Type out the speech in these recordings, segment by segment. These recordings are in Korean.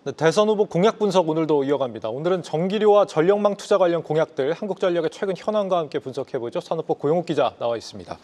네, 대선 후보 공약 분석 오늘도 이어갑니다. 오늘은 전기료와 전력망 투자 관련 공약들 한국전력의 최근 현황과 함께 분석해보죠. 산업부 고영욱 기자 나와 있습니다.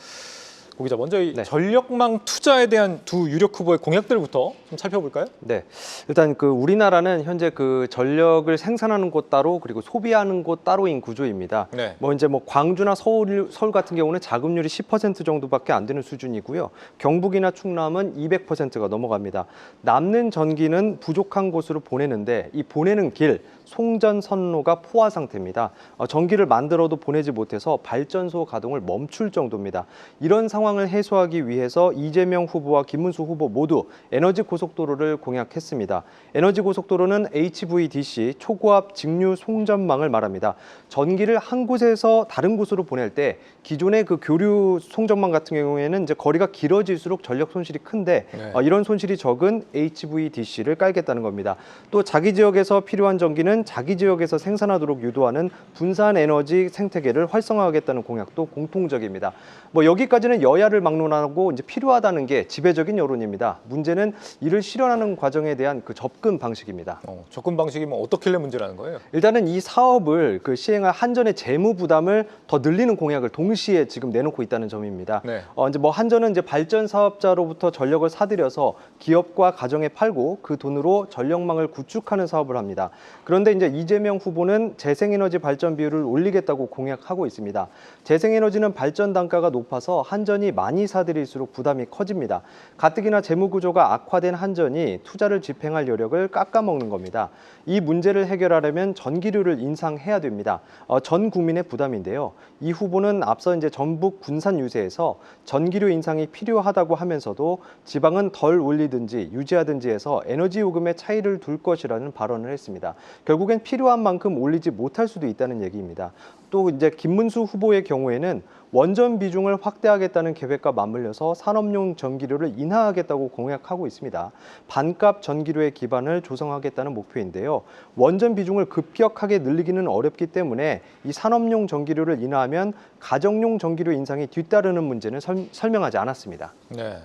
고 기자, 먼저 이 전력망 투자에 대한 두 유력 후보의 공약들부터 좀 살펴볼까요? 네, 일단 우리나라는 현재 전력을 생산하는 곳 따로 그리고 소비하는 곳 따로인 구조입니다. 네. 이제 광주나 서울 같은 경우는 자급률이 10% 정도밖에 안 되는 수준이고요. 경북이나 충남은 200%가 넘어갑니다. 남는 전기는 부족한 곳으로 보내는데 이 보내는 길, 송전선로가 포화 상태입니다. 전기를 만들어도 보내지 못해서 발전소 가동을 멈출 정도입니다. 이런 상황을 해소하기 위해서 이재명 후보와 김문수 후보 모두 에너지 고속도로를 공약했습니다. 에너지 고속도로는 HVDC, 초고압 직류 송전망을 말합니다. 전기를 한 곳에서 다른 곳으로 보낼 때 기존의 교류 송전망 같은 경우에는 이제 거리가 길어질수록 전력 손실이 큰데 이런 손실이 적은 HVDC를 깔겠다는 겁니다. 또 자기 지역에서 필요한 전기는 자기 지역에서 생산하도록 유도하는 분산 에너지 생태계를 활성화하겠다는 공약도 공통적입니다. 여기까지는 여야를 막론하고 이제 필요하다는 게 지배적인 여론입니다. 문제는 이를 실현하는 과정에 대한 접근 방식입니다. 접근 방식이면 어떻길래 문제라는 거예요? 일단은 이 사업을 시행할 한전의 재무 부담을 더 늘리는 공약을 동시에 지금 내놓고 있다는 점입니다. 네. 이제 한전은 이제 발전 사업자로부터 전력을 사들여서 기업과 가정에 팔고 그 돈으로 전력망을 구축하는 사업을 합니다. 그런데 이제 이재명 후보는 재생에너지 발전 비율을 올리겠다고 공약하고 있습니다. 재생에너지는 발전 단가가 높아서 한전이 많이 사들일수록 부담이 커집니다. 가뜩이나 재무 구조가 악화된 한전이 투자를 집행할 여력을 깎아먹는 겁니다. 이 문제를 해결하려면 전기료를 인상해야 됩니다. 전 국민의 부담인데요. 이 후보는 앞서 이제 전북 군산 유세에서 전기료 인상이 필요하다고 하면서도 지방은 덜 올리든지 유지하든지 해서 에너지 요금의 차이를 둘 것이라는 발언을 했습니다. 결국엔 필요한 만큼 올리지 못할 수도 있다는 얘기입니다. 또 이제 김문수 후보의 경우에는 원전 비중을 확대하겠다는 계획과 맞물려서 산업용 전기료를 인하하겠다고 공약하고 있습니다. 반값 전기료의 기반을 조성하겠다는 목표인데요. 원전 비중을 급격하게 늘리기는 어렵기 때문에 이 산업용 전기료를 인하하면 가정용 전기료 인상이 뒤따르는 문제는 설명하지 않았습니다. 네.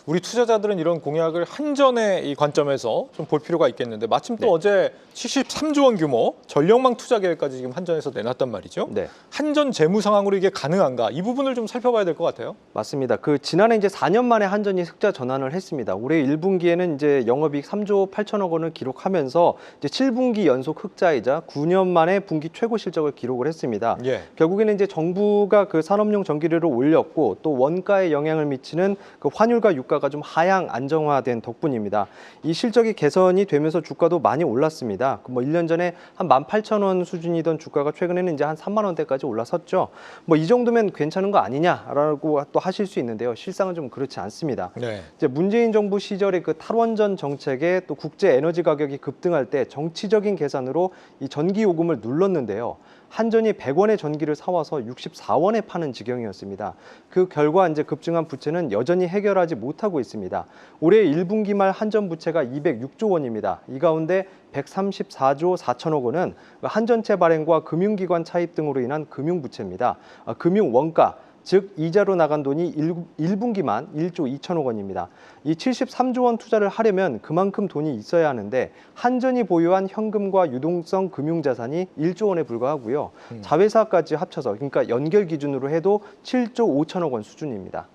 우리 투자자들은 이런 공약을 한전의 이 관점에서 좀 볼 필요가 있겠는데 마침 또 어제 73조 원 규모 전력망 투자 계획까지 지금 한전에서 내놨단 말이죠. 네. 한전 재무 상황으로 이게 가능한가? 이 부분을 좀 살펴봐야 될 것 같아요. 맞습니다. 지난해 이제 4년 만에 한전이 흑자 전환을 했습니다. 올해 1분기에는 이제 영업이익 3조 8천억 원을 기록하면서 이제 7분기 연속 흑자이자 9년 만에 분기 최고 실적을 기록을 했습니다. 예. 결국에는 이제 정부가 산업용 전기료를 올렸고 또 원가에 영향을 미치는 환율과 유가가 좀 하향 안정화된 덕분입니다. 이 실적이 개선이 되면서 주가도 많이 올랐습니다. 1년 전에 한 18,000원 수준이던 주가가 최근에는 이제 한 3만 원대까지 올라섰죠. 이 정도면 괜찮은 거 아니냐라고 또 하실 수 있는데요. 실상은 좀 그렇지 않습니다. 네. 이제 문재인 정부 시절의 탈원전 정책에 또 국제 에너지 가격이 급등할 때 정치적인 계산으로 이 전기 요금을 눌렀는데요. 한전이 100원의 전기를 사와서 64원에 파는 지경이었습니다. 그 결과 이제 급증한 부채는 여전히 해결하지 못하고 있습니다. 올해 1분기 말 한전 부채가 206조 원입니다. 이 가운데 134조 4천억 원은 한전채 발행과 금융기관 차입 등으로 인한 금융부채입니다. 금융 원가, 즉 이자로 나간 돈이 1분기만 1조 2천억 원입니다. 이 73조 원 투자를 하려면 그만큼 돈이 있어야 하는데 한전이 보유한 현금과 유동성 금융자산이 1조 원에 불과하고요. 자회사까지 합쳐서 그러니까 연결 기준으로 해도 7조 5천억 원 수준입니다.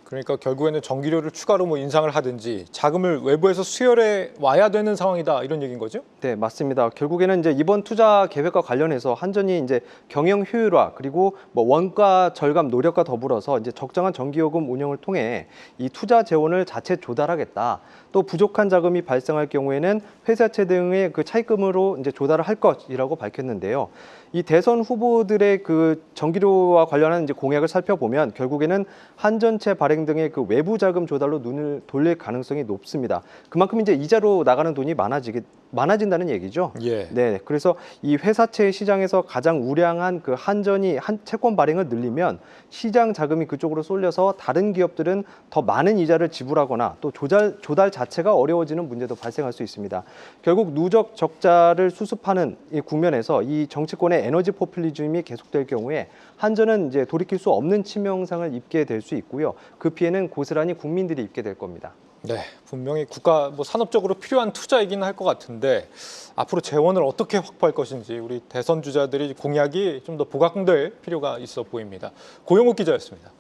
그러니까 결국에는 전기료를 추가로 인상을 하든지 자금을 외부에서 수혈해 와야 되는 상황이다 이런 얘기인 거죠? 네, 맞습니다. 결국에는 이제 이번 투자 계획과 관련해서 한전이 이제 경영 효율화 그리고 원가 절감 노력과 더불어서 이제 적정한 전기요금 운영을 통해 이 투자 재원을 자체 조달하겠다. 또 부족한 자금이 발생할 경우에는 회사채 등의 차입금으로 이제 조달을 할 것이라고 밝혔는데요. 이 대선 후보들의 전기료와 관련한 이제 공약을 살펴보면 결국에는 한전채 발행 등의 외부 자금 조달로 눈을 돌릴 가능성이 높습니다. 그만큼 이제 이자로 나가는 돈이 많아진다는 얘기죠. 예. 네, 그래서 이 회사채 시장에서 가장 우량한 한전이 채권 발행을 늘리면 시장 자금이 그쪽으로 쏠려서 다른 기업들은 더 많은 이자를 지불하거나 또 조달 자체가 어려워지는 문제도 발생할 수 있습니다. 결국 누적 적자를 수습하는 이 국면에서 이 정치권의 에너지 포퓰리즘이 계속될 경우에 한전은 이제 돌이킬 수 없는 치명상을 입게 될 수 있고요. 그 피해는 고스란히 국민들이 입게 될 겁니다. 네, 분명히 국가 산업적으로 필요한 투자이긴 할 것 같은데 앞으로 재원을 어떻게 확보할 것인지 우리 대선 주자들이 공약이 좀 더 부각될 필요가 있어 보입니다. 고영욱 기자였습니다.